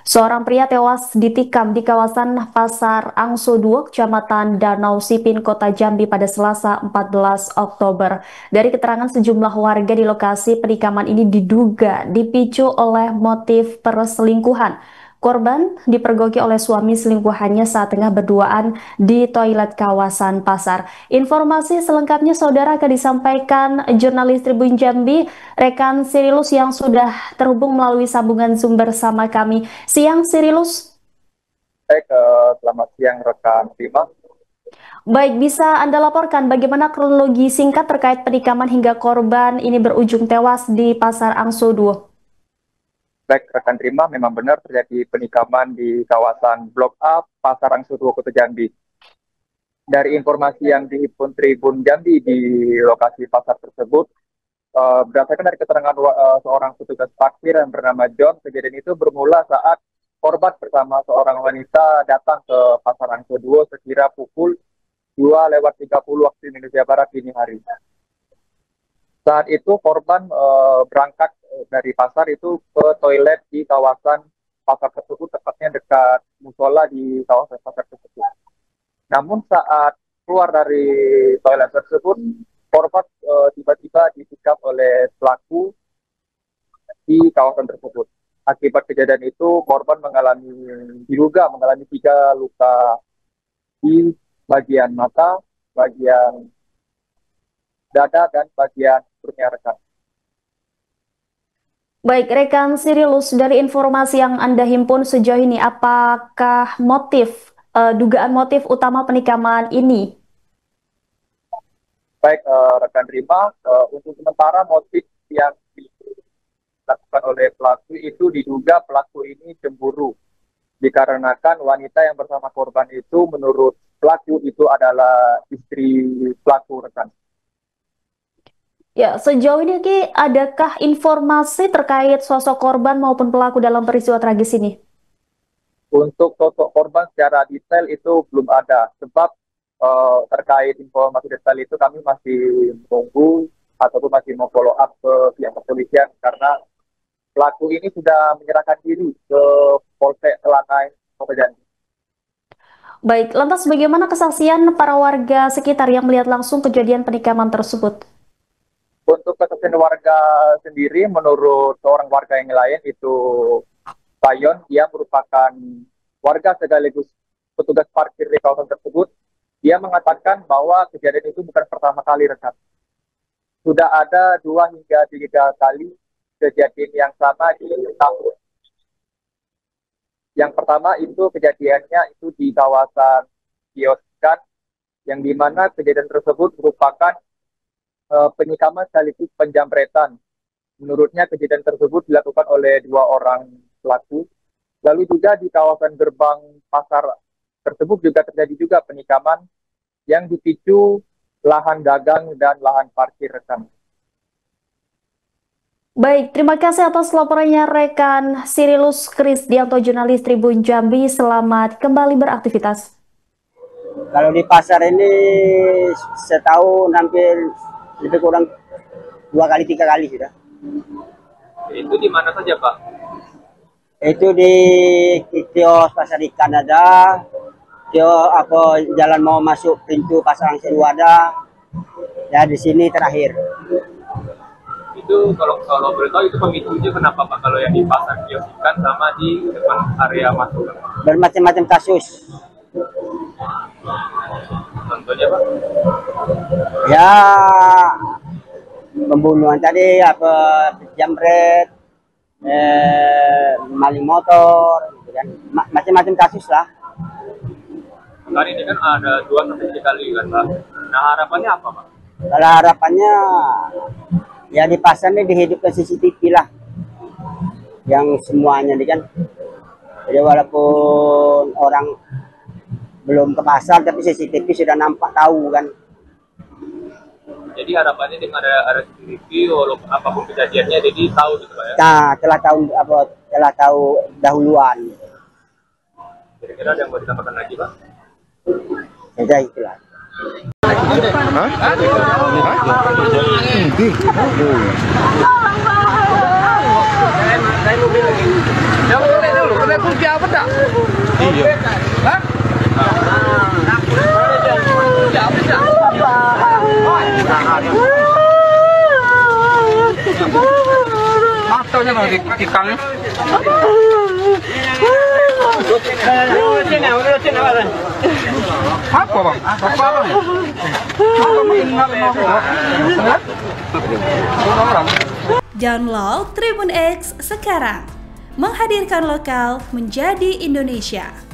Seorang pria tewas ditikam di kawasan Pasar Angso 2, Kecamatan Danau Sipin, Kota Jambi pada Selasa 14 Oktober. Dari keterangan sejumlah warga di lokasi, penikaman ini diduga dipicu oleh motif perselingkuhan. Korban dipergoki oleh suami selingkuhannya saat tengah berduaan di toilet kawasan pasar. Informasi selengkapnya saudara akan disampaikan jurnalis Tribun Jambi, rekan Sirilus yang sudah terhubung melalui sambungan Zoom bersama kami. Siang Sirilus. Baik, selamat siang rekan Bima. Baik, bisa Anda laporkan bagaimana kronologi singkat terkait penikaman hingga korban ini berujung tewas di Pasar Angso 2? Baik, rekan Rima, memang benar terjadi penikaman di kawasan Blok A, Pasar Angsuruo, Kota Jambi. Dari informasi yang dihimpun Tribun Jambi di lokasi pasar tersebut, berdasarkan dari keterangan seorang petugas parkir yang bernama John, kejadian itu bermula saat korban bersama seorang wanita datang ke Pasar Angso 2 sekira pukul 2:30 waktu Indonesia Barat dini hari. Saat itu korban berangkat dari pasar itu ke toilet di kawasan pasar tersebut, tepatnya dekat musola di kawasan pasar tersebut. Namun saat keluar dari toilet tersebut, korban tiba-tiba disikap oleh pelaku di kawasan tersebut. Akibat kejadian itu, korban diduga mengalami 3 luka di bagian mata, bagian dada, dan bagian perutnya rekan. Baik, rekan Sirilus, dari informasi yang Anda himpun sejauh ini, apakah dugaan motif utama penikaman ini? Baik, rekan Rima, untuk sementara motif yang dilakukan oleh pelaku itu diduga pelaku ini cemburu. Dikarenakan wanita yang bersama korban itu menurut pelaku itu adalah istri pelaku rekan. Ya, sejauh ini Ki, adakah informasi terkait sosok korban maupun pelaku dalam peristiwa tragis ini? Untuk sosok korban secara detail itu belum ada, sebab terkait informasi detail itu kami masih menunggu ataupun masih mau follow up ke pihak kepolisian karena pelaku ini sudah menyerahkan diri ke Polsek Telanai Kota Jambi. Baik, lantas bagaimana kesaksian para warga sekitar yang melihat langsung kejadian penikaman tersebut? Untuk kesaksian warga sendiri, menurut seorang warga yang lain itu Bayon, dia merupakan warga sekaligus petugas parkir di kawasan tersebut. Dia mengatakan bahwa kejadian itu bukan pertama kali rekan. Sudah ada 2 hingga 3 kali kejadian yang sama di tahun. Yang pertama itu kejadiannya itu di kawasan Kioskan, yang dimana kejadian tersebut merupakan penikaman sekaligus penjamretan. Menurutnya kejadian tersebut dilakukan oleh 2 orang pelaku. Lalu juga di kawasan gerbang pasar tersebut juga terjadi juga penikaman yang dipicu lahan dagang dan lahan parkir rekan. Baik, terima kasih atas laporannya rekan Sirilus Krisdianto, jurnalis Tribun Jambi. Selamat kembali beraktivitas. Kalau di pasar ini setahun hampir lebih kurang 2 kali 3 kali sudah. Itu di mana saja, Pak? Itu di kios pasar ikan ada, kios jalan mau masuk pintu pasar Angso ada, ya di sini terakhir. Itu kalau boleh tahu itu pemicunya kenapa, Pak? Kalau yang di pasar kios ikan sama di depan area masuk? Bermacam-macam kasus. Contohnya, Pak? Ya pembunuhan tadi, jamret, maling motor, gitu kan. Macam-macam kasus lah. Kali ini kan ada 2 sampai 3 kali kan, Pak. Nah, harapannya apa, Pak? Kalau harapannya ya di pasar ini dihidupkan CCTV lah, yang semuanya nih kan. Jadi walaupun orang belum ke pasar tapi CCTV sudah nampak tahu kan. Jadi harapannya dengan ada CCTV, walaupun apapun kejadiannya, jadi tahu gitu, Pak ya? Nah, telah tahu dahuluan. Kira-kira ada yang mau ditambahkan lagi, Pak? Saja itulah. Hah? Matanya mau dikikang. Apa bang? Apa bang? Download Tribun X sekarang, menghadirkan lokal menjadi Indonesia.